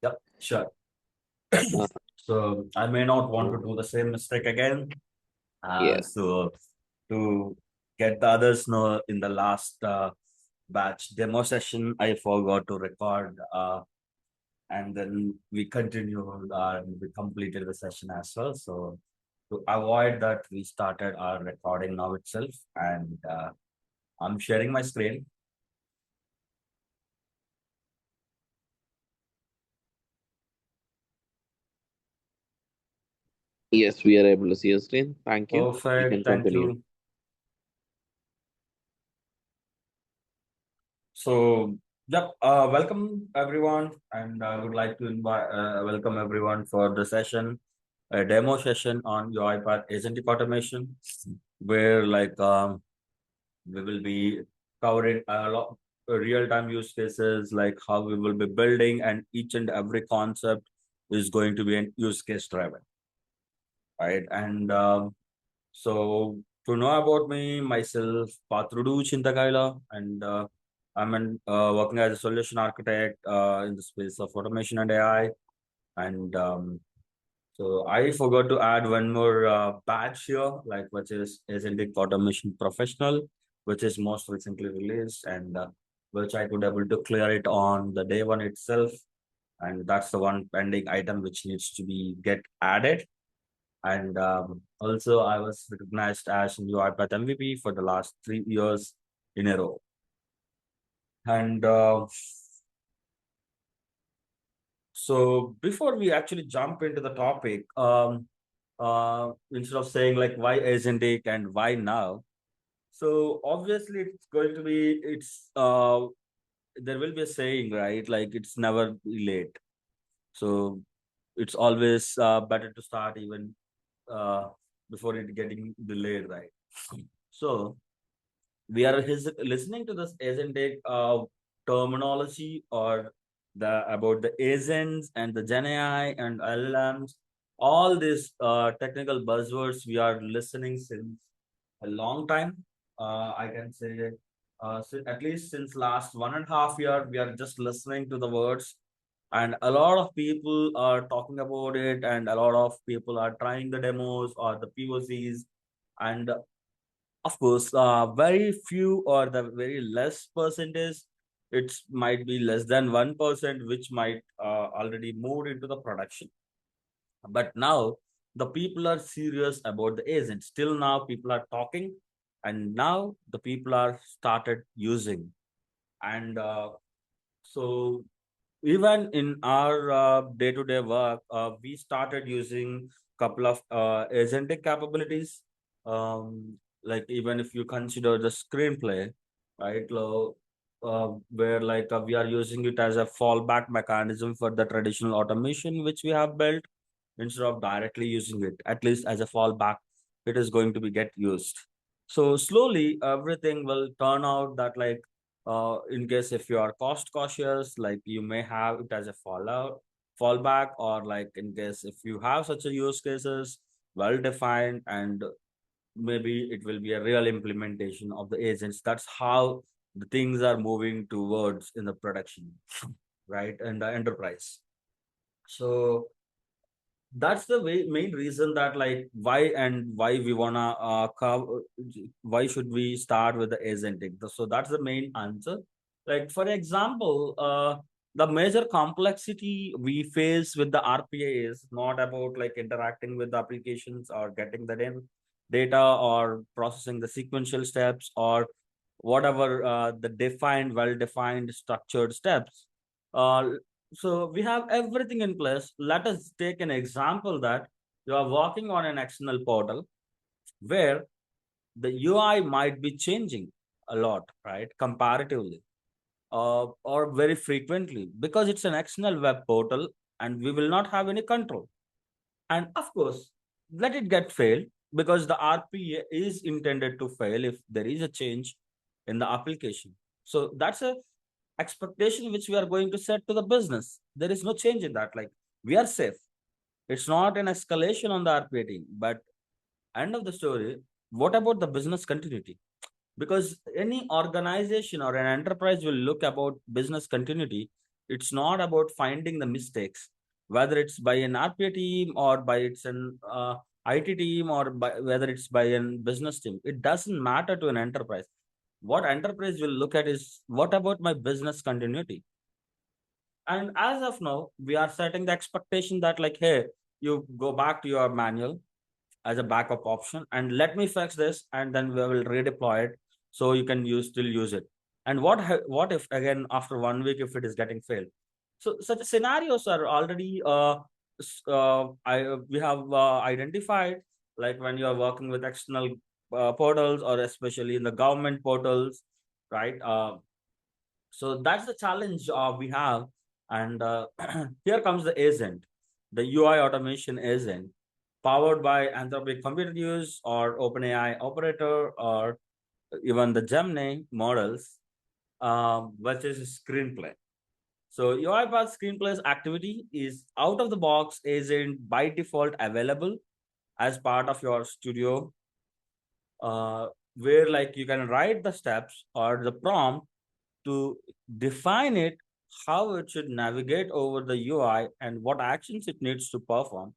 Yep, sure. Uh, So I may not want to do the same mistake again. yeah. So to get the others know, in the last batch demo session, I forgot to record, and then we continued and we completed the session as well. So to avoid that, we started our recording now itself, and I'm sharing my screen. Yes, we are able to see your screen. Thank you. You Perfect. can Thank continue. you. So, yep, welcome everyone, and I would like to invite welcome everyone for the session, a demo session on UiPath Agentic Automation, where we will be covering a lot real-time use cases, like how we will be building, and each and every concept is going to be an use case driven, right? And so to know about me, myself, Pathrudu Chintakayala, and working as a solution architect in the space of automation and AI. And so I forgot to add one more batch here, like which is Agentic Automation Professional, which is most recently released, and which I could able to clear it on the day one itself. And that's the one pending item which needs to be get added. And also, I was recognized as new UiPath MVP for the last 3 years in a row. And so, before we actually jump into the topic, instead of saying like why agentic and why now, so obviously it's going to be there will be a saying, right? Like it's never late. So it's always better to start even uh, before it getting delayed, right? So we are listening to this agentic terminology, or the about the agents and the Gen AI and LLMs, all these technical buzzwords we are listening since a long time. I can say at least since last 1.5 year, we are just listening to the words, and a lot of people are talking about it, and a lot of people are trying the demos or the POCs, and of course, very few or the very less percentage, it might be less than 1%, which might already moved into the production. But now the people are serious about the agent. Still now people are talking, and now the people are started using. And so even in our day-to-day work, we started using couple of agentic capabilities. Like even if you consider the screenplay, right? Where we are using it as a fallback mechanism for the traditional automation which we have built, instead of directly using it, at least as a fallback, it is going to be get used. So slowly everything will turn out that in case if you are cost cautious, like you may have it as a fallback, or like in case if you have such a use cases well defined, and maybe it will be a real implementation of the agents. That's how the things are moving towards in the production, right, and the enterprise. So that's the main reason that like why we wanna cover, why should we start with the agentic. So that's the main answer. Like for example, the major complexity we face with the RPA is not about like interacting with the applications or getting the data or processing the sequential steps or whatever the well defined structured steps. uh, so we have everything in place. Let us take an example that you are working on an external portal where the UI might be changing a lot, right? Comparatively, or very frequently, because it's an external web portal and we will not have any control. And of course, let it get failed, because the RPA is intended to fail if there is a change in the application. So that's a expectation which we are going to set to the business. There is no change in that. Like we are safe. It's not an escalation on the RPA team. But end of the story, what about the business continuity? Because any organization or an enterprise will look about business continuity It's not about finding the mistakes, whether it's by an RPA team or by it's an IT team or by whether it's by a business team. It doesn't matter to an enterprise. What enterprise will look at is what about my business continuity? And as of now, we are setting the expectation that like, hey, you go back to your manual as a backup option and let me fix this and then we will redeploy it so you can still use it. And what if again after 1 week if it is getting failed? So such scenarios are already we have identified, like when you are working with external portals or especially in the government portals, right? So that's the challenge we have. And here comes the agent, the UI automation agent, powered by Anthropic Computer Use or OpenAI Operator or even the Gemini models, which is Screenplay. So UiPath Screenplay's activity is out of the box agent by default available as part of your studio, where like you can write the steps or the prompt to define it, how it should navigate over the UI and what actions it needs to perform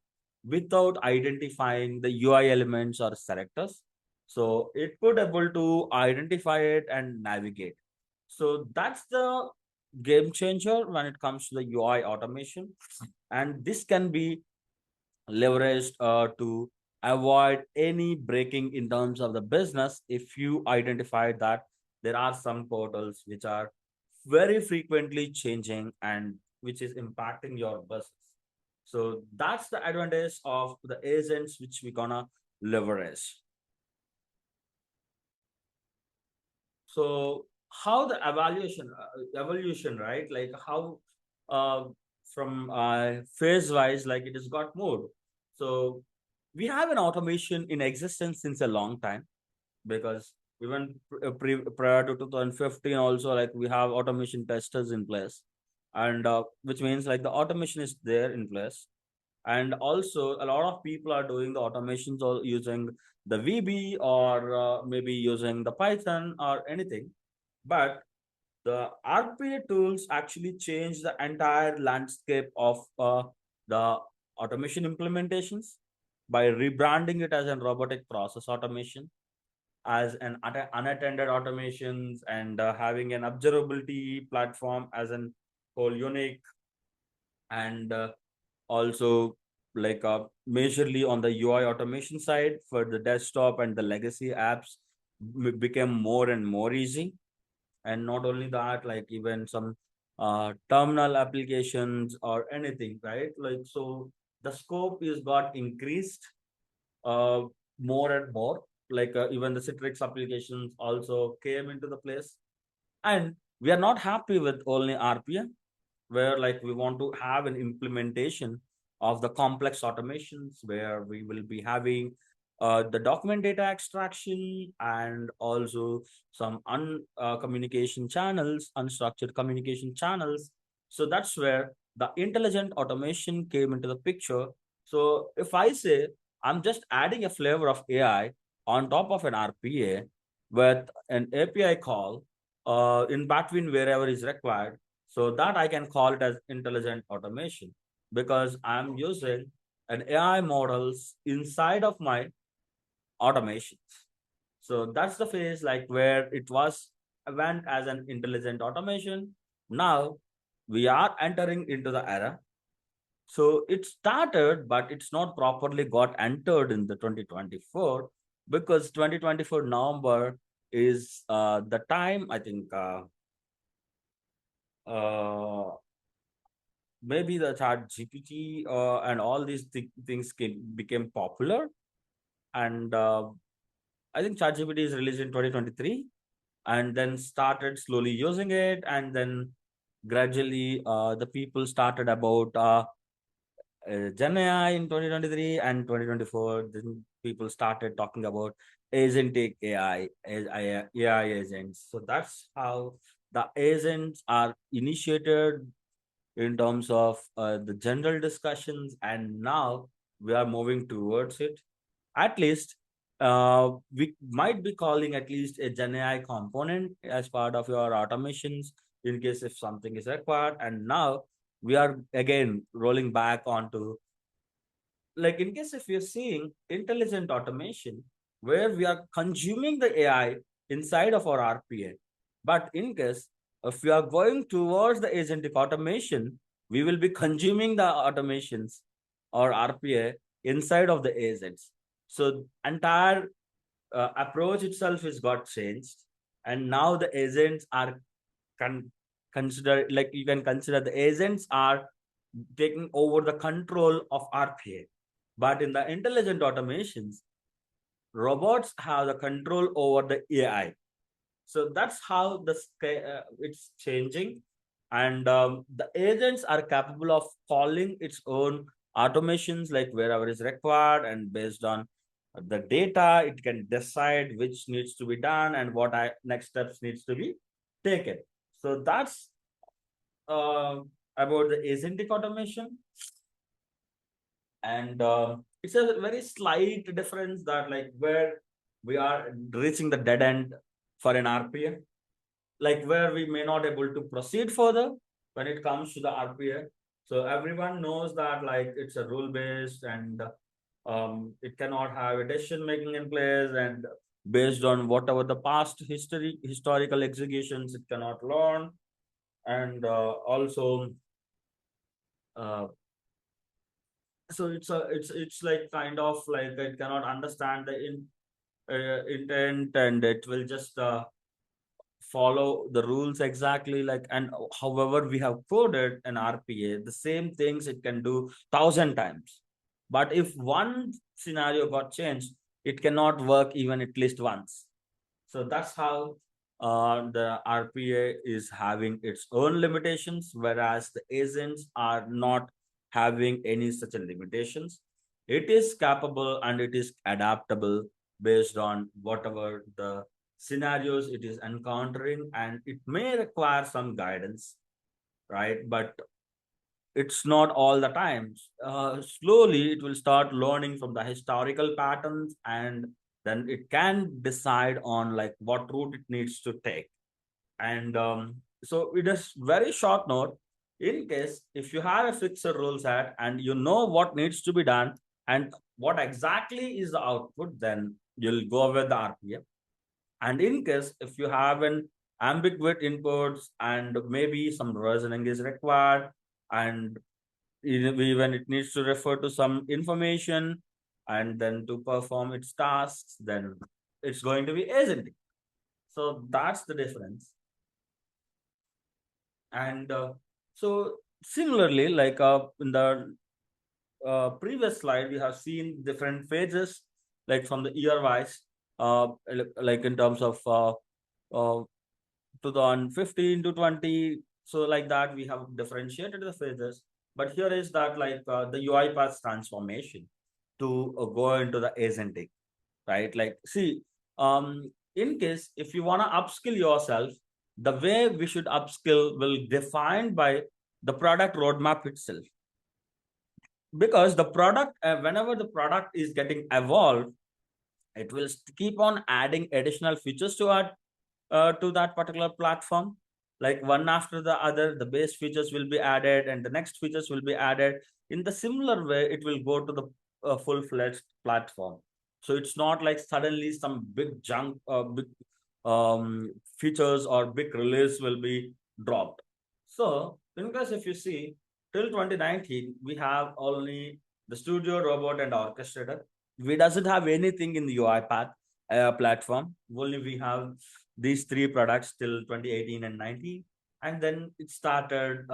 without identifying the UI elements or selectors. So it could able to identify it and navigate. So that's the game changer when it comes to the UI automation. And this can be leveraged to avoid any breaking in terms of the business if you identify that there are some portals which are very frequently changing and which is impacting your business. So that's the advantage of the agents which we're gonna leverage. So how the evolution, right? Like how uh, from phase wise, like it has got moved. So we have an automation in existence since a long time, because even prior to 2015 also, like we have automation testers in place, and which means like the automation is there in place. And also a lot of people are doing the automations or using the VB or maybe using the Python or anything. But the RPA tools actually change the entire landscape of the automation implementations by rebranding it as a robotic process automation, as an unattended automations, and having an observability platform as an whole unique. And also like majorly on the UI automation side for the desktop and the legacy apps became more and more easy. And not only that, like even some terminal applications or anything, right? Like so the scope is got increased uh, more and more. Like even the Citrix applications also came into the place. And we are not happy with only RPA, where like we want to have an implementation of the complex automations where we will be having the document data extraction and also some communication channels, unstructured communication channels. So that's where the intelligent automation came into the picture. So if I say I'm just adding a flavor of AI on top of an RPA with an API call in between wherever is required, so that I can call it as intelligent automation, because I'm using an AI models inside of my automations. So that's the phase like where it was went as an intelligent automation. Now we are entering into the era. So it started, but it's not properly got entered in the 2024, because 2024 November is the time I think uh, maybe the chat GPT and all these things became popular. And I think chat GPT is released in 2023 and then started slowly using it. And then gradually the people started about Gen AI in 2023 and 2024. Then people started talking about agentic AI agents. So that's how the agents are initiated in terms of the general discussions, and now we are moving towards it. At least we might be calling at least a Gen AI component as part of your automations in case if something is required. And now we are again rolling back onto, like, in case if you're seeing intelligent automation, where we are consuming the AI inside of our RPA. But in case if we are going towards the agentic automation, we will be consuming the automations or RPA inside of the agents. So entire approach itself is got changed, and now the agents are consider, like, you can consider the agents are taking over the control of RPA. But in the intelligent automations, robots have the control over the AI. So that's how it's changing. And the agents are capable of calling its own automations, like wherever is required, and based on the data, it can decide which needs to be done and what next steps needs to be taken. So that's uh, about the agentic automation. And it's a very slight difference that, like, where we are reaching the dead end for an RPA, like where we may not able to proceed further when it comes to the RPA. So everyone knows that, like, it's a rule based, and it cannot have a decision making in place, and based on whatever the past historical executions, it cannot learn. And also uh, so it's like kind of like it cannot understand the intent, and it will just follow the rules exactly, like. And however we have coded an RPA, the same things it can do 1,000 times. But if one scenario got changed, it cannot work even at least once. So that's how the RPA is having its own limitations, whereas the agents are not having any such limitations. It is capable and it is adaptable based on whatever the scenarios it is encountering, and it may require some guidance, right? But it's not all the times. Slowly, it will start learning from the historical patterns, and then it can decide on, like, what route it needs to take. And so it is very short note. In case if you have a fixed rule set and you know what needs to be done and what exactly is the output, then you'll go with the RPA. And in case if you have an ambiguous inputs and maybe some reasoning is required, and even it needs to refer to some information and then to perform its tasks, then it's going to be agentic. So that's the difference. And so similarly, like in the previous slide, we have seen different phases, like from the year wise, like in terms of 2015 to 20. So like that, we have differentiated the phases. But here is that, like, the UiPath transformation to go into the agentic, right? Like, see, in case if you want to upskill yourself, the way we should upskill will defined by the product roadmap itself. Because the product, whenever the product is getting evolved, it will keep on adding additional features to that particular platform, like one after the other. The base features will be added and the next features will be added. In the similar way, it will go to the full-fledged platform. So it's not like suddenly some big junk big features or big release will be dropped. So because if you see, till 2019 we have only the studio, robot, and orchestrator. We doesn't have anything in the UiPath platform. Only we have these three products till 2018 and 19. And then it started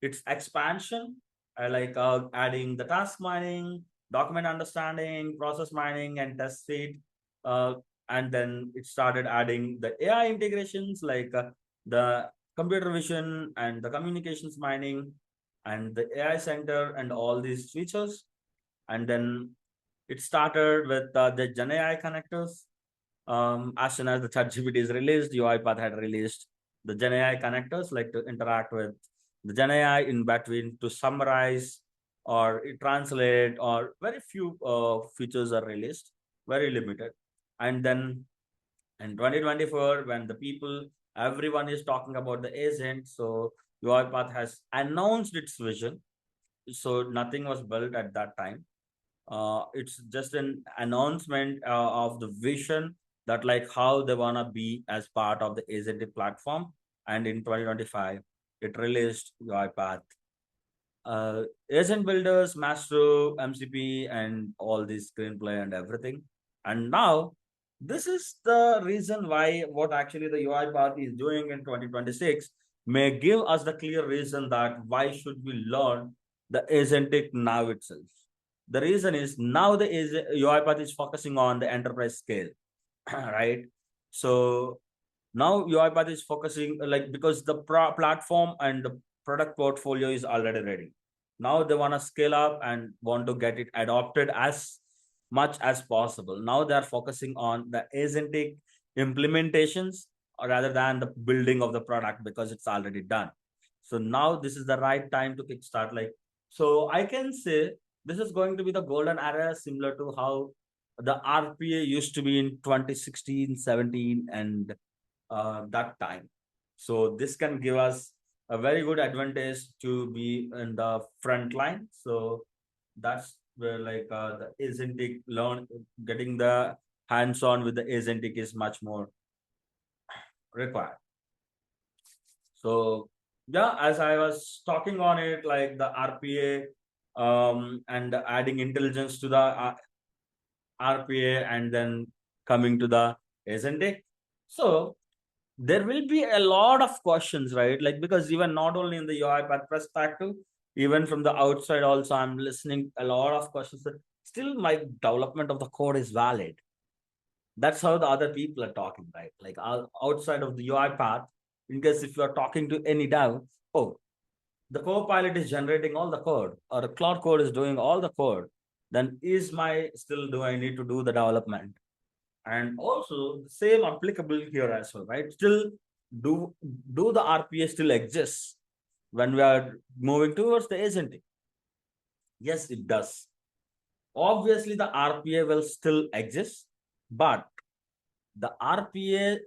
its expansion, like adding the task mining, document understanding, process mining, and test suite. And then it started adding the AI integrations, like the computer vision and the communications mining and the AI center and all these features. And then it started with the Gen AI connectors. As soon as the ChatGPT is released, UiPath had released the Gen AI connectors, like to interact with the Gen AI in between to summarize or translate, or very few features are released, very limited. And then in 2024, when the people Everyone is talking about the agent. So UiPath has announced its vision. So nothing was built at that time. It's just an announcement of the vision that like how they wanna be as part of the agentic platform. And in 2025, it released UiPath agent builders, Maestro, MCP, and all this screenplay and everything. And now this is the reason why what actually the UiPath is doing in 2026 may give us the clear reason that why should we learn the agentic now itself. The reason is now the UiPath is focusing on the enterprise scale, right? So now UiPath is focusing like because the platform and the product portfolio is already ready. Now they want to scale up and want to get it adopted as much as possible. Now they are focusing on the agentic implementations rather than the building of the product because it's already done. So now this is the right time to kickstart. Like, so I can say this is going to be the golden era, similar to how the RPA used to be in 2016, 17, and that time. So this can give us a very good advantage to be in the front line. So that's where like the agentic learn getting the hands-on with the agentic is much more required. So yeah, as I was talking on it, like the RPA and adding intelligence to the RPA and then coming to the agentic. So there will be a lot of questions, right? Like, because even not only in the UiPath perspective, even from the outside also, I'm listening a lot of questions that still my development of the code is valid. That's how the other people are talking, right? Like outside of the UiPath, in case if you're talking to any dev, oh, the co-pilot is generating all the code or the cloud code is doing all the code, then is my still do I need to do the development? And also the same applicable here as well, right? Still, do do the RPA still exists when we are moving towards the agentic? Yes, it does. Obviously, the RPA will still exist, but the RPA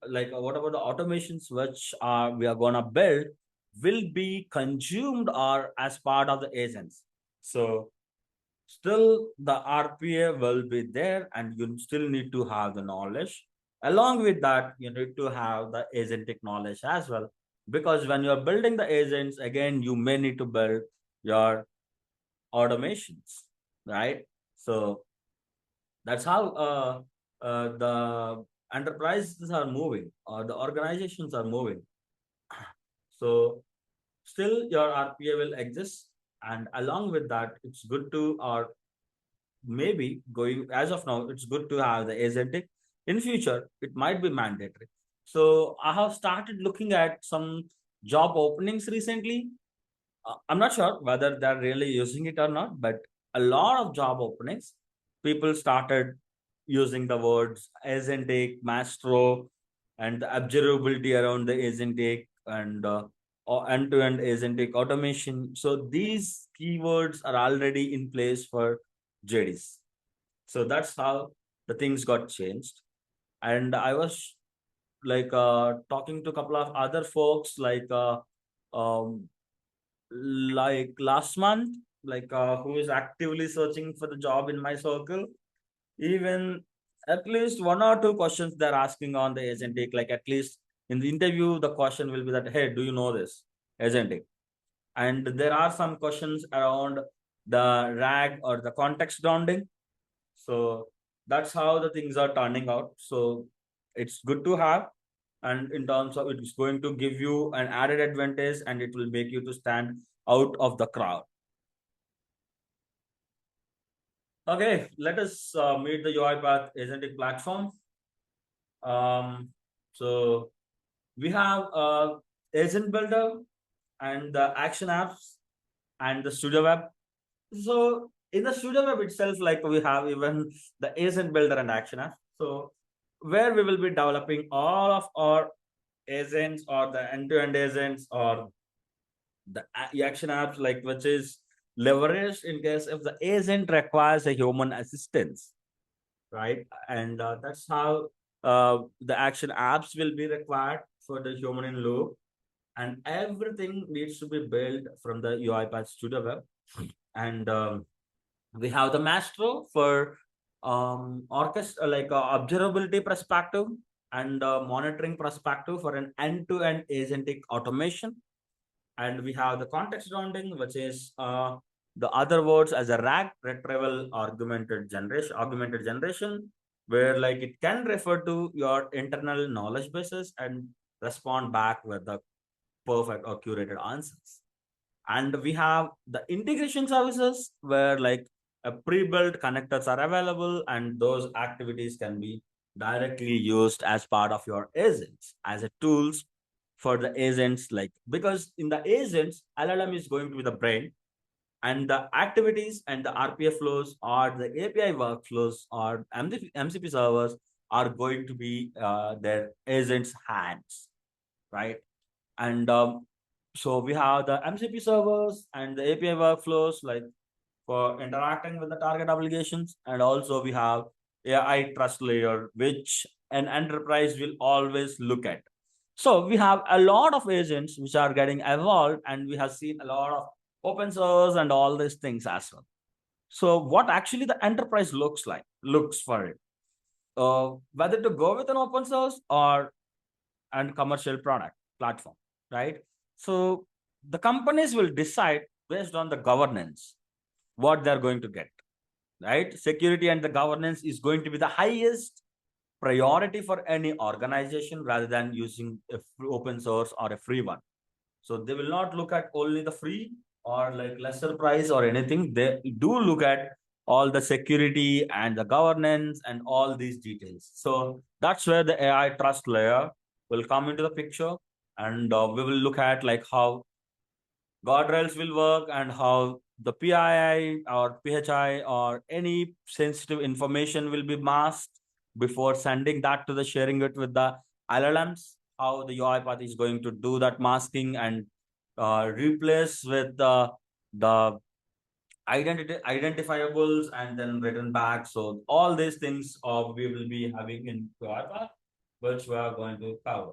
like whatever the automations which we are gonna build will be consumed or as part of the agents. So still the RPA will be there and you still need to have the knowledge. Along with that, you need to have the agentic knowledge as well. Because when you're building the agents, again, you may need to build your automations, right? So that's how the enterprises are moving or the organizations are moving. So still your RPA will exist. And along with that, it's good to, or maybe going as of now, it's good to have the agentic. In future, it might be mandatory. So I have started looking at some job openings recently. I'm not sure whether they're really using it or not, but a lot of job openings, people started using the words agentic, Maestro, and the observability around the agentic and or end-to-end agentic automation. So these keywords are already in place for JDs. So that's how the things got changed. And I was like talking to a couple of other folks um, like last month, like who is actively searching for the job in my circle. Even at least one or two questions they're asking on the agentic, like at least in the interview, the question will be that, hey, do you know this agentic? And there are some questions around the RAG or the context grounding. So that's how the things are turning out. So it's good to have. And in terms of it's going to give you an added advantage and it will make you to stand out of the crowd. Okay, let us meet the UiPath agentic platform. So we have agent builder and the action apps and the studio web. So in the studio web itself, like we have even the agent builder and action app. So where we will be developing all of our agents or the end-to-end agents or the action apps, like which is leveraged in case if the agent requires a human assistance, right? And that's how the action apps will be required. for the human in loop, and everything needs to be built from the UiPath Studio Web. And we have the Maestro for orchestra, like observability perspective and monitoring perspective for an end-to-end agentic automation. And we have the context rounding, which is the other words as a RAG, retrieval augmented generation, where like it can refer to your internal knowledge bases and respond back with the perfect or curated answers. And we have the integration services where like a pre-built connectors are available, and those activities can be directly used as part of your agents as a tools for the agents, like because in the agents LLM is going to be the brain, and the activities and the RPA flows or the API workflows or MCP servers are going to be their agents hands, right? And so we have the MCP servers and the API workflows, like for interacting with the target applications. And also we have AI trust layer, which an enterprise will always look at. So we have a lot of agents which are getting evolved, and we have seen a lot of open source and all these things as well. So what actually the enterprise looks for it, whether to go with an open source or and commercial product platform, right? So the companies will decide based on the governance what they're going to get, right? Security and the governance is going to be the highest priority for any organization rather than using a open source or a free one. So they will not look at only the free or like lesser price or anything. They do look at all the security and the governance and all these details. So that's where the AI trust layer will come into the picture. And we will look at like how guardrails will work and how the PII or PHI or any sensitive information will be masked before sending that to the sharing it with the LLMs, how the UiPath is going to do that masking and replace with the identifiables and then written back. So all these things we will be having in UiPath, which we are going to cover.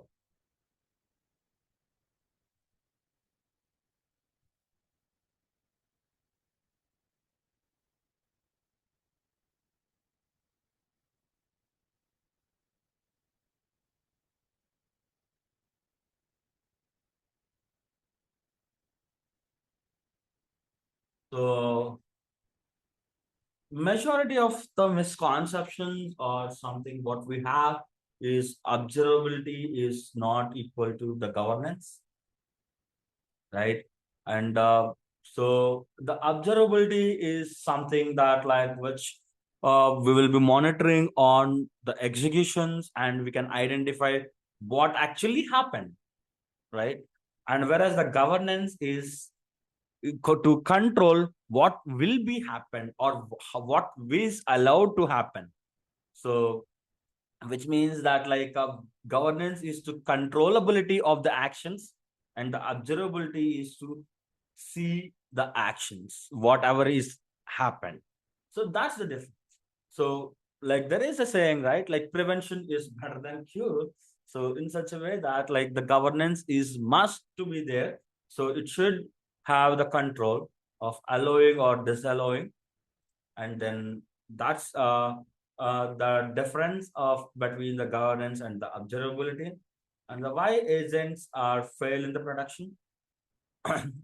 So majority of the misconceptions or something what we have is observability is not equal to the governance, right? And so the observability is something that like which we will be monitoring on the executions, and we can identify what actually happened, right? And whereas the governance is to control what will be happen or what is allowed to happen. So which means that like governance is to controllability of the actions, and the observability is to see the actions whatever is happened. So that's the difference. So like there is a saying, right, like prevention is better than cure. So in such a way that like the governance is must to be there, so it should have the control of allowing or disallowing. And then that's the difference of between the governance and the observability. And the why agents are fail in the production.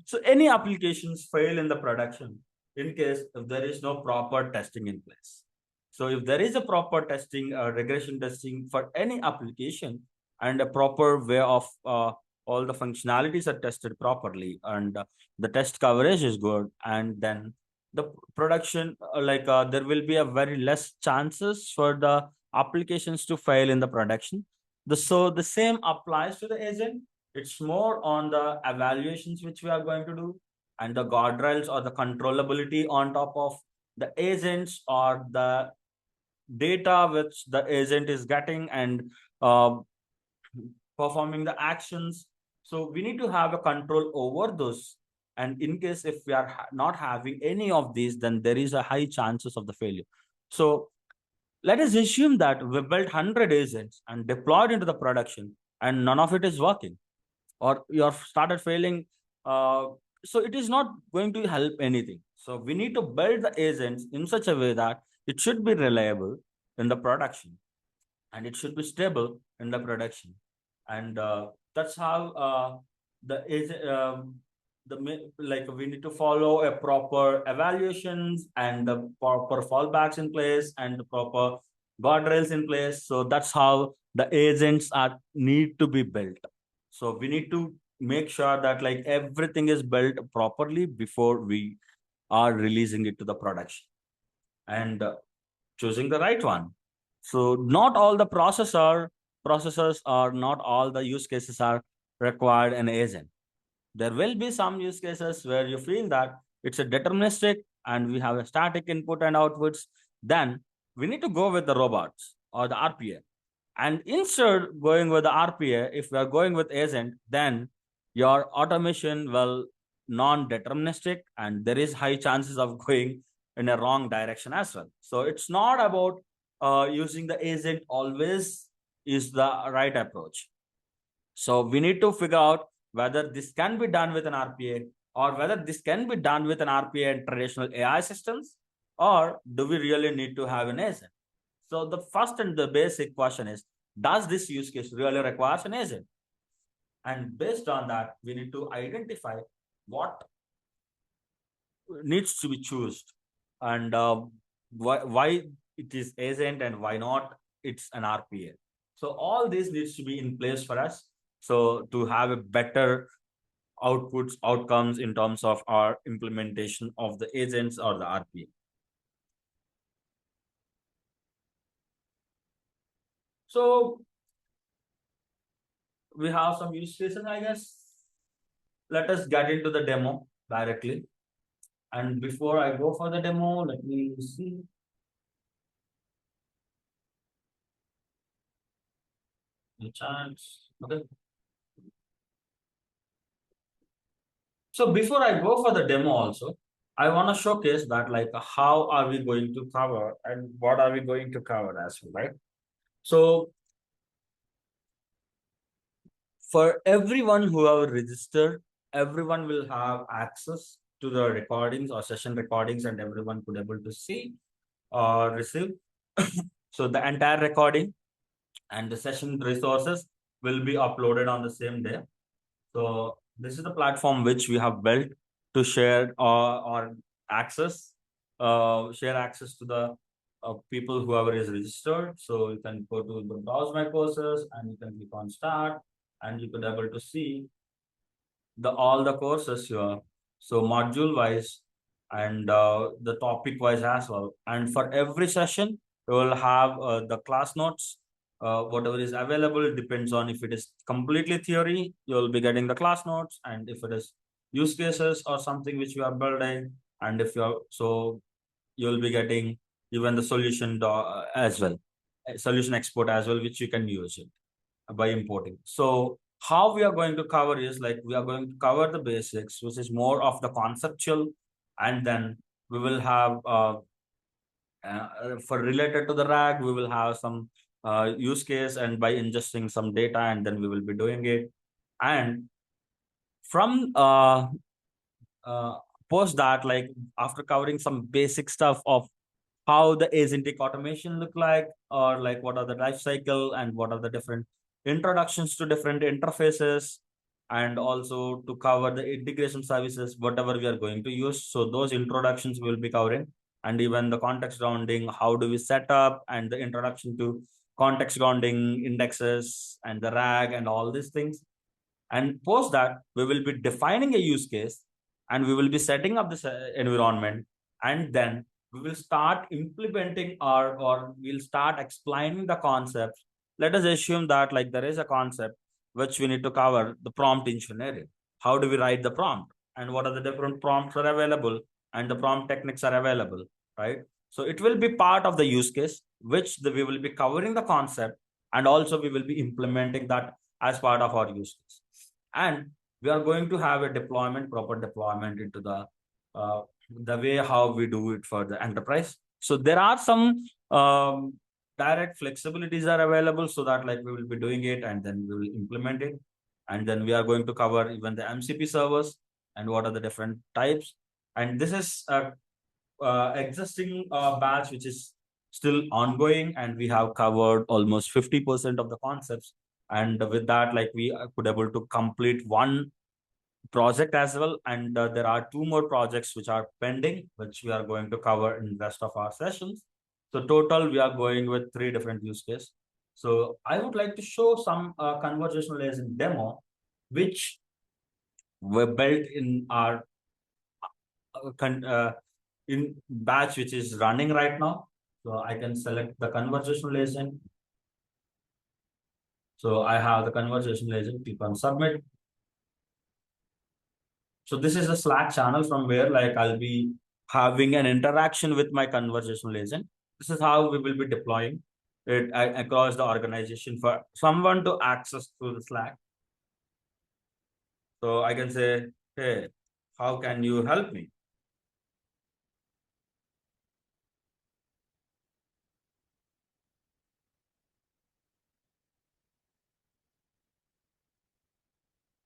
So any applications fail in the production in case if there is no proper testing in place. So if there is a proper testing, regression testing for any application, and a proper way of all the functionalities are tested properly, and the test coverage is good, and then the production there will be a very less chances for the applications to fail in the production. So the same applies to the agent. It's more on the evaluations which we are going to do, and the guardrails or the controllability on top of the agents or the data which the agent is getting and uh, performing the actions. So we need to have a control over those. And in case if we are not having any of these, then there is a high chances of the failure. So let us assume that we built 100 agents and deployed into the production. and none of it is working, or you have started failing. So it is not going to help anything. So we need to build the agents in such a way that it should be reliable in the production, and it should be stable in the production. And that's how the is like we need to follow a proper evaluations and the proper fallbacks in place and the proper guardrails in place. So that's how the agents are need to be built. So we need to make sure that like everything is built properly before we are releasing it to the production, and choosing the right one. So not all the processors or not all the use cases are required an agent. There will be some use cases where you feel that it's a deterministic and we have a static input and outputs. Then we need to go with the robots or the RPA. And instead going with the RPA, if we are going with agent, then your automation will non-deterministic, and there is high chances of going in a wrong direction as well. So it's not about using the agent always is the right approach. So we need to figure out whether this can be done with an RPA, or whether this can be done with an RPA and traditional AI systems, or do we really need to have an agent? So the first and the basic question is, does this use case really requires an agent? And based on that, we need to identify what needs to be chosen, and why it is agent and why not it's an RPA. So all this needs to be in place for us, so to have a better outputs outcomes in terms of our implementation of the agents or the RPA. So we have some use cases, I guess. Let us get into the demo directly. And before I go for the demo, let me see. The chance. Okay. So before I go for the demo also, I want to showcase that like how are we going to cover and what are we going to cover as well, right? So for everyone who have registered, everyone will have access to the recordings or session recordings, and everyone could able to see or receive. So the entire recording and the session resources will be uploaded on the same day. So this is the platform which we have built to share or access, share access to the people whoever is registered. So you can go to the browse my courses and you can click on start, and you could able to see the all the courses here. So module wise and the topic wise as well. And for every session, you will have the class notes. Whatever is available depends on if it is completely theory, you will be getting the class notes, and if it is use cases or something which you are building, and if you're so you will be getting even the solution as well, solution export as well, which you can use it by importing. So how we are going to cover is like we are going to cover the basics, which is more of the conceptual, and then we will have for related to the RAG, we will have some use case and by ingesting some data, and then we will be doing it. And from post that, like after covering some basic stuff of how the agentic automation look like, or like what are the life cycle and what are the different introductions to different interfaces, and also to cover the integration services whatever we are going to use. So those introductions will be covering, and even the context grounding, how do we set up, and the introduction to context grounding indexes and the RAG and all these things. And post that, we will be defining a use case, and we will be setting up this environment, and then we will start implementing or we'll start explaining the concepts. Let us assume that like there is a concept which we need to cover, the prompt engineering. How do we write the prompt, and what are the different prompts are available, and the prompt techniques are available, right? So it will be part of the use case which we will be covering the concept, and also we will be implementing that as part of our use case. And we are going to have a deployment, proper deployment into the way how we do it for the enterprise. So there are some direct flexibilities are available, so that like we will be doing it and then we will implement it. And then we are going to cover even the MCP servers and what are the different types. And this is a existing batch which is still ongoing, and we have covered almost 50% of the concepts. And with that, like we could able to complete one project as well, and there are two more projects which are pending, which we are going to cover in the rest of our sessions. So total we are going with three different use cases. So I would like to show some conversational agent demo which were built in our in batch which is running right now. So I can select the conversational agent. So I have the conversational agent, click on submit. So this is a Slack channel from where like I'll be having an interaction with my conversational agent. This is how we will be deploying it across the organization for someone to access through the Slack. So I can say, hey, how can you help me?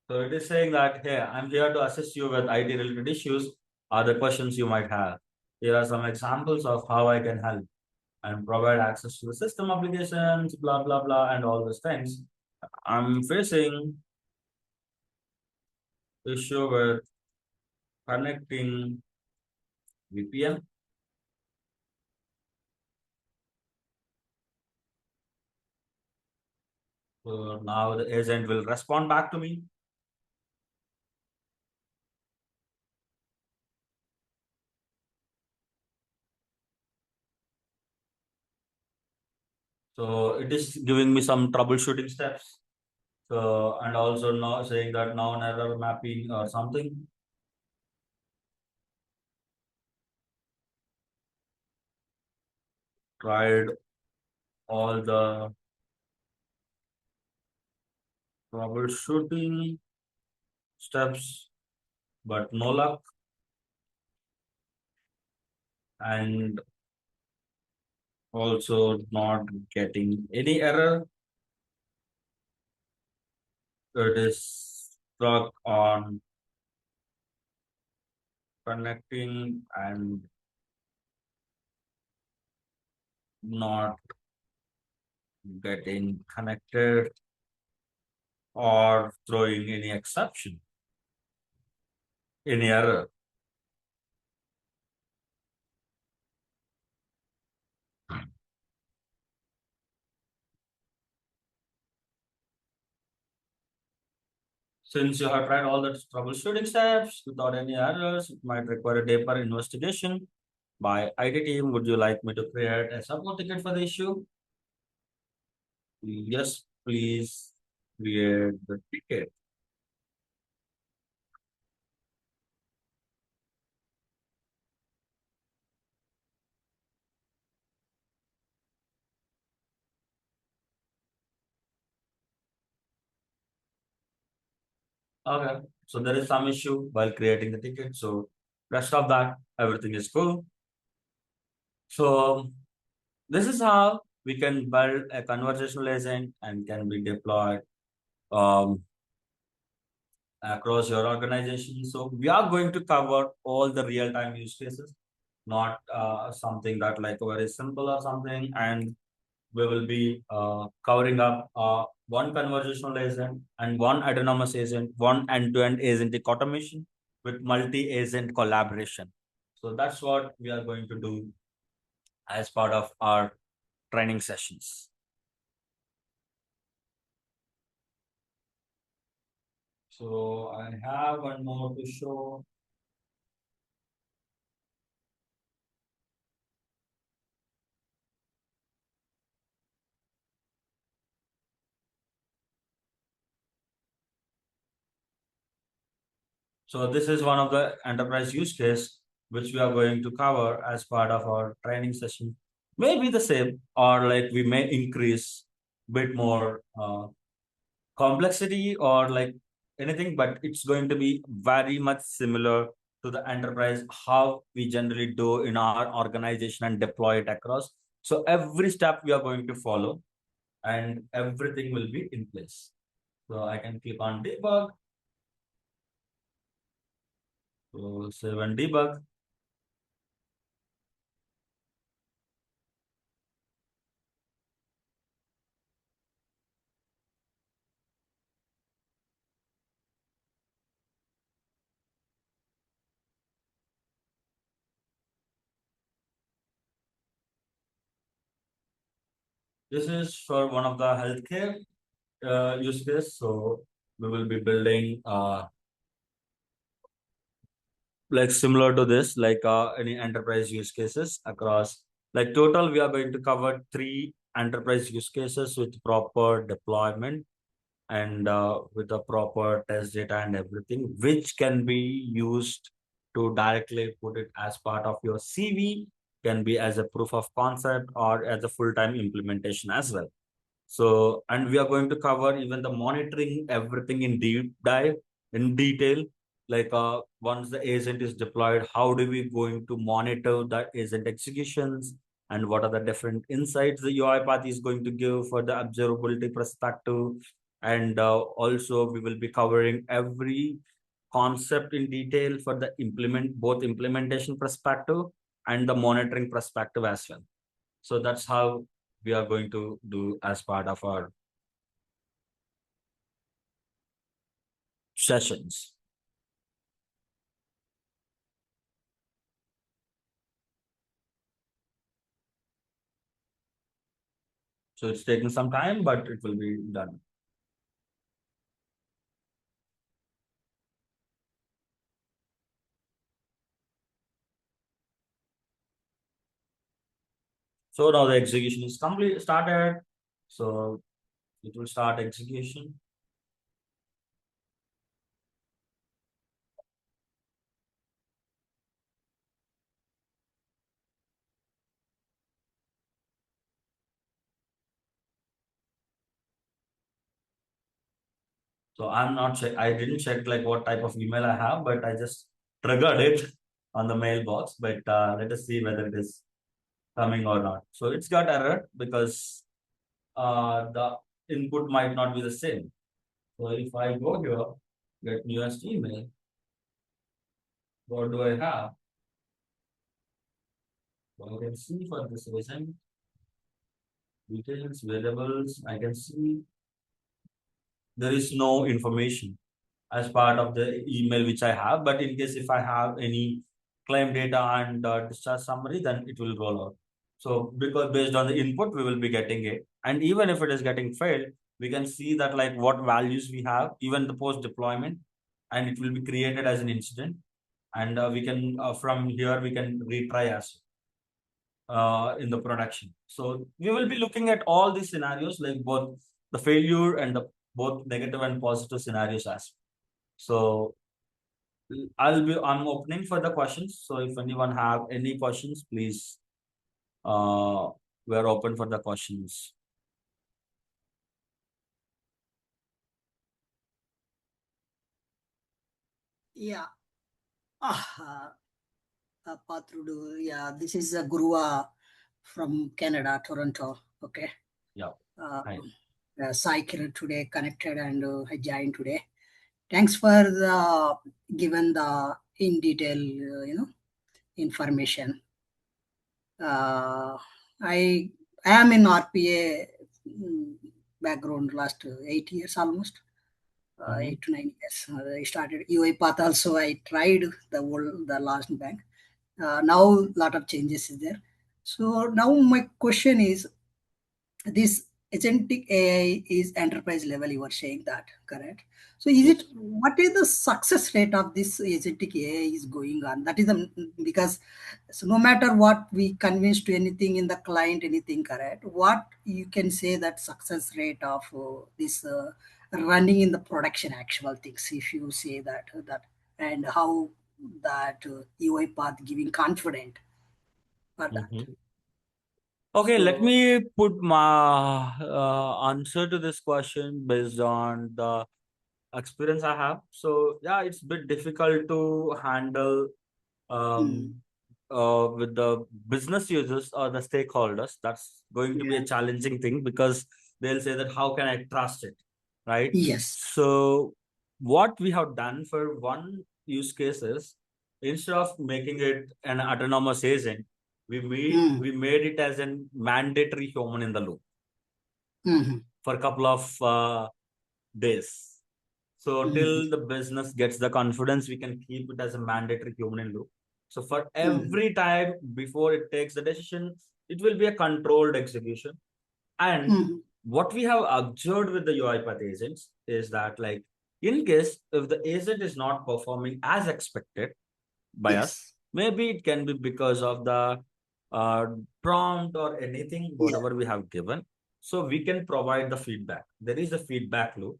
So it is saying that, hey, I'm here to assist you with IT related issues or the questions you might have. Here are some examples of how I can help and provide access to the system applications, blah, blah, blah, and all those things. I'm facing issue with connecting VPN. So now the agent will respond back to me. So it is giving me some troubleshooting steps. So, and also now saying that now an error mapping or something. Tried all the troubleshooting steps, but no luck. And also not getting any error. It is stuck on connecting and not getting connected or throwing any exception, any error. Since you have tried all the troubleshooting steps without any errors, it might require a deeper investigation by IT team. Would you like me to create a support ticket for the issue? Yes, please create the ticket. Okay, so there is some issue while creating the ticket. So rest of that, everything is cool. So this is how we can build a conversational agent and can be deployed um, across your organization. So we are going to cover all the real-time use cases, not something that like very simple or something. And we will be covering up one conversational agent and one autonomous agent, one end-to-end agentic automation with multi-agent collaboration. So that's what we are going to do as part of our training sessions. So I have one more to show. So this is one of the enterprise use case which we are going to cover as part of our training session. Maybe the same, or like we may increase bit more complexity or like anything, but it's going to be very much similar to the enterprise how we generally do in our organization and deploy it across. So every step we are going to follow and everything will be in place. So I can click on debug. So save and debug. This is for one of the healthcare use case. So we will be building like similar to this, like any enterprise use cases across. Like total, we are going to cover 3 enterprise use cases with proper deployment and with the proper test data and everything, which can be used to directly put it as part of your CV, can be as a proof of concept or as a full-time implementation as well. So, and we are going to cover even the monitoring everything in deep dive in detail. Like once the agent is deployed, how do we going to monitor the agent executions and what are the different insights the UiPath is going to give for the observability perspective. And also we will be covering every concept in detail for the both implementation perspective and the monitoring perspective as well. So that's how we are going to do as part of our sessions. So it's taking some time, but it will be done. So now the execution is complete started. So it will start execution. So I'm not check. I didn't check like what type of email I have, but I just triggered it on the mailbox. But let us see whether it is coming or not. So it's got error because the input might not be the same. So if I go here, get newest email, what do I have? Well, I can see for this reason, details, variables, I can see there is no information as part of the email which I have. But in case if I have any claim data and discharge summary, then it will roll out. So because based on the input, we will be getting it. And even if it is getting failed, we can see that like what values we have, even the post deployment, and it will be created as an incident. And we can from here we can retry as in the production. So we will be looking at all these scenarios, like both the failure and the both negative and positive scenarios as well. So I'm opening for the questions. So if anyone have any questions, please we're open for the questions. Yeah. Pathrudu. Yeah, this is Gurua from Canada, Toronto. Okay. Yeah. Hi. Sai Kiran today connected and I joined today. Thanks for the given the in detail, information. I am in RPA background last 8 years almost. 8 to 9 years. I started UiPath also. I tried the last bank. Now lot of changes is there. So now my question is, this agentic AI is enterprise level. You are saying that, correct? So is Yes. it, what is the success rate of this agentic AI is going on? That is the, because so no matter what we convince to anything in the client, anything, correct? What you can say that success rate of this running in the production actual things, if you say that, and how that UiPath giving confident for that. Okay, let So me put my answer to this question based on the experience I have. So yeah, it's a bit difficult to handle mm, um, with the business users or the stakeholders, that's going to be a challenging thing because they'll say that how can I trust it, right? Yes. So what we have done for one use case is, instead of making it an autonomous agent, we made it as a mandatory human in the loop for a couple of days. So till the business gets the confidence, we can keep it as a mandatory human in loop. So for every time before it takes the decision, it will be a controlled execution. And what we have observed with the UiPath agents is that, like, in case if the agent is not performing as expected by us, maybe it can be because of the prompt or anything, whatever we have given. So we can provide the feedback. There is a feedback loop.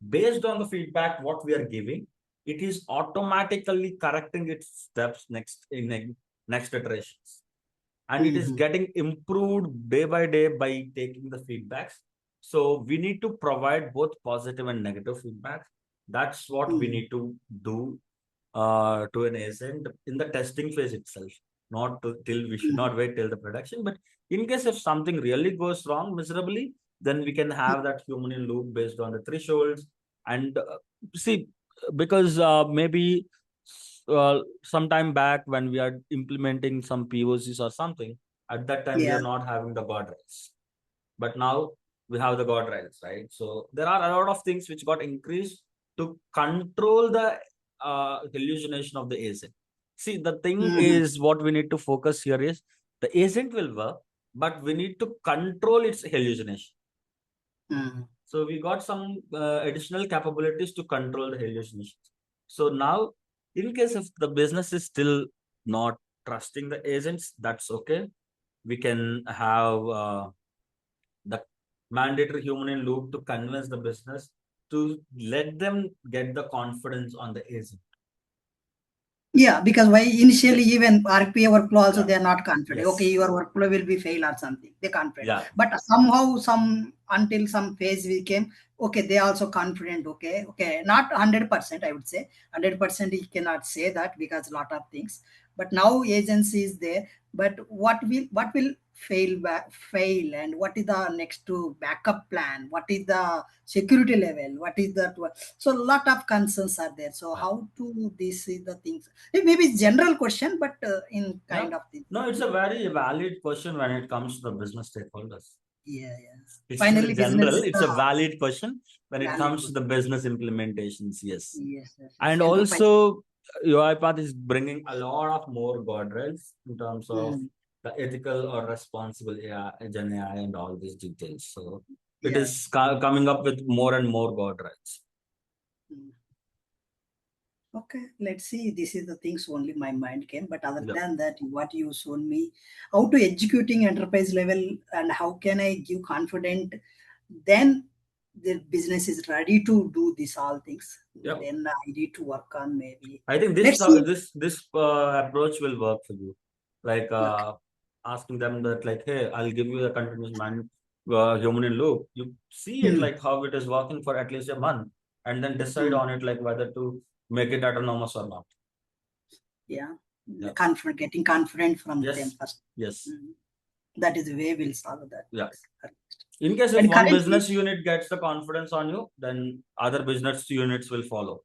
Based on the feedback what we are giving, it is automatically correcting its steps next iterations, and it is getting improved day by day by taking the feedbacks. So we need to provide both positive and negative feedback. That's what we need to do to an agent in the testing phase itself. Not to, till we should not wait till the production, but in case if something really goes wrong miserably, then we can have that human in loop based on the thresholds. And see, because maybe some time back when we are implementing some POCs or something, at that time we are not having the guardrails, but now we have the guardrails, right? So there are a lot of things which got increased to control the hallucination of the agent. See, the thing is, what we need to focus here is the agent will work, but we need to control its hallucination. So we got some additional capabilities to control the hallucinations. So now, in case if the business is still not trusting the agents, that's okay. We can have the mandatory human in loop to convince the business to let them get the confidence on the agent. Yeah, because why initially even RPA workflow also they are not confident. Okay, your workflow will be fail or something. They confident. But somehow until some phase we came, okay, they also confident. Okay, not 100%. I would say 100% you cannot say that because a lot of things. But now agency is there. But what will fail and what is the next to backup plan? What is the security level? What is that? So a lot of concerns are there. So how to this is the things. Maybe it's general question, but in kind of thing. No, it's a very valid question when it comes to the business stakeholders. Yeah. It's Finally, general. business. It's a valid question when it comes to the business implementations. Yes. And Enterprise. also, UiPath is bringing a lot of more guardrails in terms of the ethical or responsible AI, Gen AI, and all these details. So it is coming up with more and more guardrails. Okay, let's see. This is the things only my mind came. But other than that, what you shown me, how to executing enterprise level and how can I give confident, then the business is ready to do this all things. Then I need to work on maybe. I think this approach will work for you. Like asking them that, like, hey, I'll give you a continuous human in loop. You see it like how it is working for at least a month, and then decide on it like whether to make it autonomous or not. Getting confident from them first. Yes. That is the way we'll solve that. Yeah. In case if one business unit gets the confidence on you, then other business units will follow.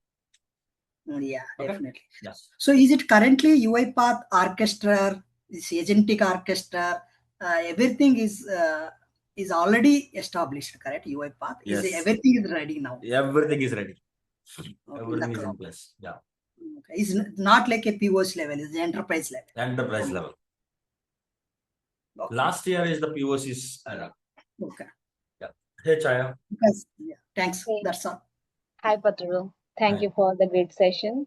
Yeah, definitely. Yes. So is it currently UiPath Orchestra, this Agentic Orchestra, everything is already established, correct? UiPath? Yes. Everything is ready now? Everything is ready. Everything is in place. Yeah. Okay. It's not like a POC level, it's the enterprise level. Enterprise level. Okay. Last year is the POC's era. Okay. Yeah. Hey, Chaya. Thanks. Hey. That's all. Hi, Pathrudu. Thank you for the great session.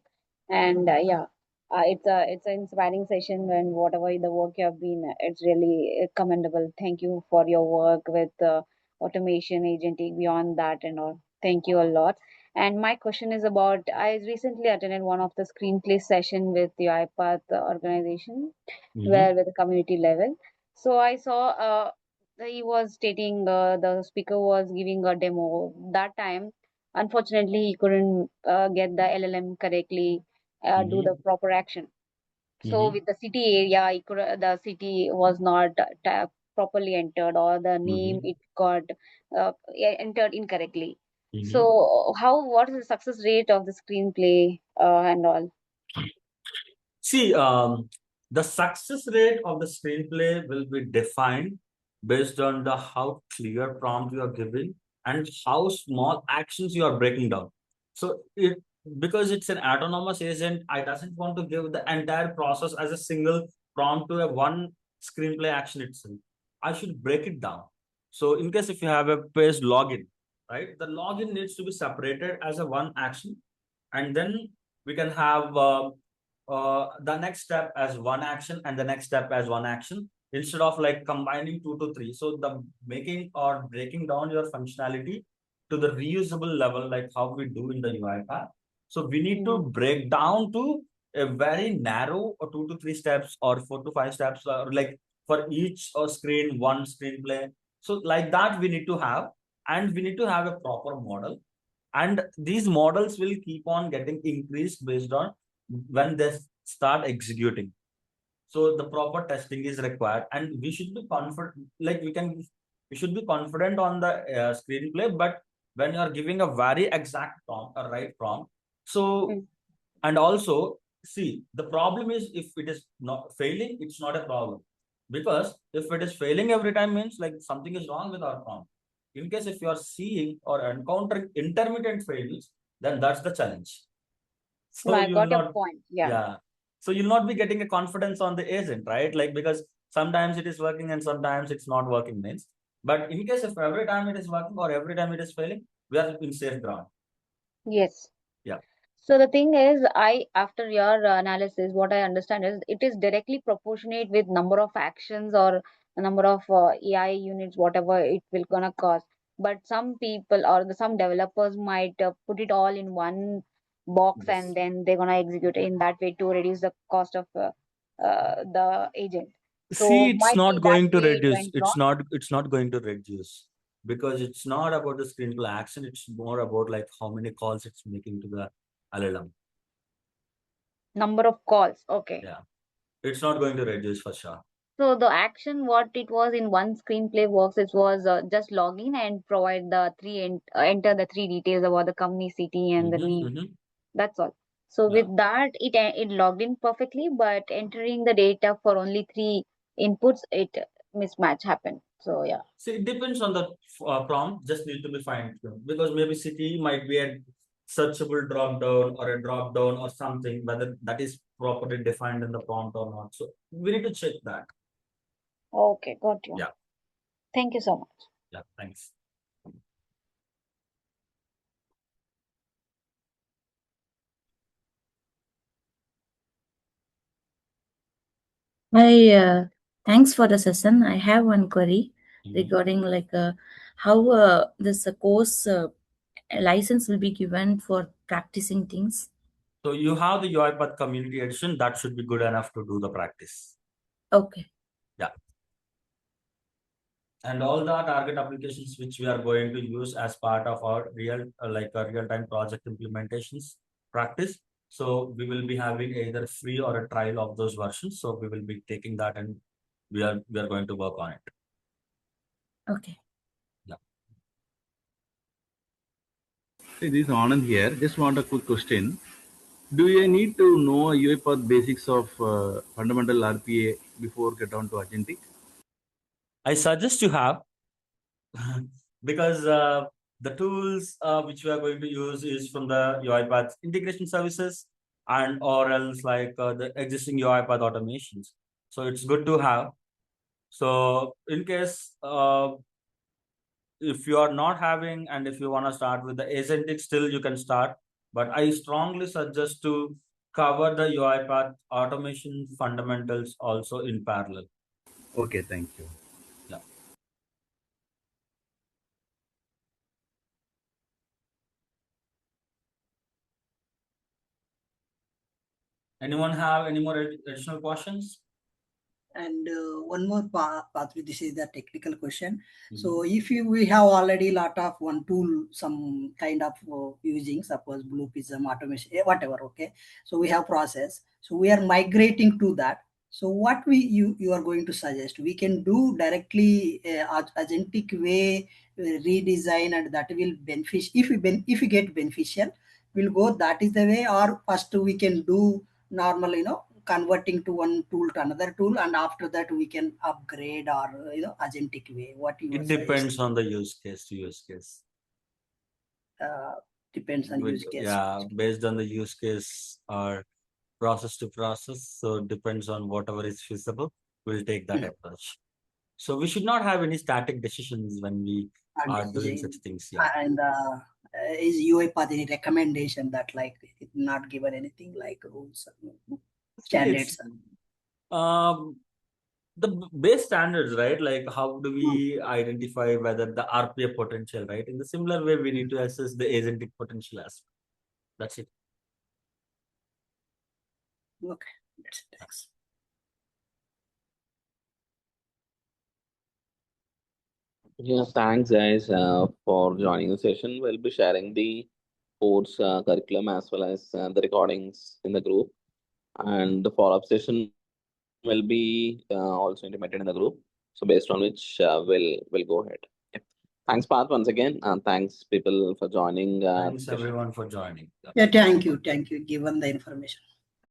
And it's an inspiring session, and whatever the work you have been, it's really commendable. Thank you for your work with automation, agentic, beyond that and all. Thank you a lot. And my question is about, I recently attended one of the Screenplay session with the UiPath organization, where with the community level. So I saw he was stating, the speaker was giving a demo that time. Unfortunately, he couldn't get the LLM correctly, do the proper action. So with the city area, the city was not properly entered, or the name it got entered incorrectly. So what is the success rate of the screenplay and all? See, the success rate of the screenplay will be defined based on the how clear prompt you are giving and how small actions you are breaking down. So because it's an autonomous agent, I doesn't want to give the entire process as a single prompt to a one screenplay action itself. I should break it down. So in case if you have a page login, right, the login needs to be separated as a one action, and then we can have the next step as one action and the next step as one action instead of like combining 2 to 3. So the making or breaking down your functionality to the reusable level, like how we do in the UiPath. So we need to break down to a very narrow or 2 to 3 steps or 4 to 5 steps, or like for each screen, one screenplay. So like that we need to have, and we need to have a proper model, and these models will keep on getting increased based on when they start executing. So the proper testing is required, and we should be confident, like we should be confident on the screenplay. But when you are giving a very exact prompt, a right prompt, so and also see, the problem is if it is not failing, it's not a problem, because if it is failing every time means like something is wrong with our prompt. In case if you are seeing or encountering intermittent failures, then that's the challenge. So I you will got your not, point. Yeah. yeah. So you'll not be getting a confidence on the agent, right? Like because sometimes it is working and sometimes it's not working means. But in case if every time it is working or every time it is failing, we are in safe ground. Yes. Yeah. So the thing is, after your analysis, what I understand is it is directly proportionate with number of actions or number of AI units, whatever it will gonna cost. But some people or some developers might put it all in one box, Yes. and then they're gonna execute it in that way to reduce the cost of the agent. See, So it's might be not that going to way it reduce. went wrong. It's not going to reduce, because it's not about the screenplay action. It's more about like how many calls it's making to the LLM. Number of calls. Okay. Yeah. It's not going to reduce for sure. So the action, what it was in one screenplay works, it was just log in and provide the enter the three details about the company, city, and the name. That's all. So Yeah. with that, it logged in perfectly, but entering the data for only three inputs, it mismatch happened. So yeah. See, it depends on the prompt. Just need to be fine tuned, because maybe city might be a searchable drop down or a drop down or something, whether that is properly defined in the prompt or not. So we need to check that. Okay, got you. Yeah. Thank you so much. Yeah. Thanks. Thanks for the session. I have one query regarding like how this course license will be given for practicing things. So you have the UiPath Community Edition, that should be good enough to do the practice. Okay. Yeah. And all the target applications which we are going to use as part of our real-time project implementations practice. So we will be having either free or a trial of those versions. So we will be taking that, and we are going to work on it. Okay. Yeah. Hey, this is Anand here. Just want a quick question. Do you need to know UiPath basics of fundamental RPA before get on to Agentic? I suggest you have, because the tools which we are going to use is from the UiPath integration services, and or else like the existing UiPath automations. So it's good to have. So in case if you are not having, and if you want to start with the Agentic, still you can start. But I strongly suggest to cover the UiPath automation fundamentals also in parallel. Okay, thank you. Yeah. Anyone have any more additional questions? And one more Pathrudu, this is the technical question. So if we have already lot of one tool, some kind of using, suppose Blue Prism, automation, whatever, okay. So we have process. So we are migrating to that. So what you are going to suggest? We can do directly agentic way redesign, and that will benefit. If we get beneficial, we'll go. That is the way. Or first we can do normal, converting to one tool to another tool, and after that we can upgrade or agentic way. What you It depends on the use case to use case. Depends on use case. Yeah, based on the use case or process to process. So it depends on whatever is feasible. We'll take that approach. So we should not have any static decisions when we are doing such things. Yeah. And is UiPath any recommendation that like it not given anything like rules, standards? The base standards, right? Like how do we identify whether the RPA potential, right? In the similar way, we need to assess the agentic potential as well. That's it. Okay, that's it. Thanks. Yeah, thanks guys for joining the session. We'll be sharing the course curriculum as well as the recordings in the group, and the follow-up session will be also intimated in the group. So based on which we'll go ahead. Yeah. Thanks, Path, once again, and thanks people for joining. Thanks everyone for joining. Yeah, thank you, given the information.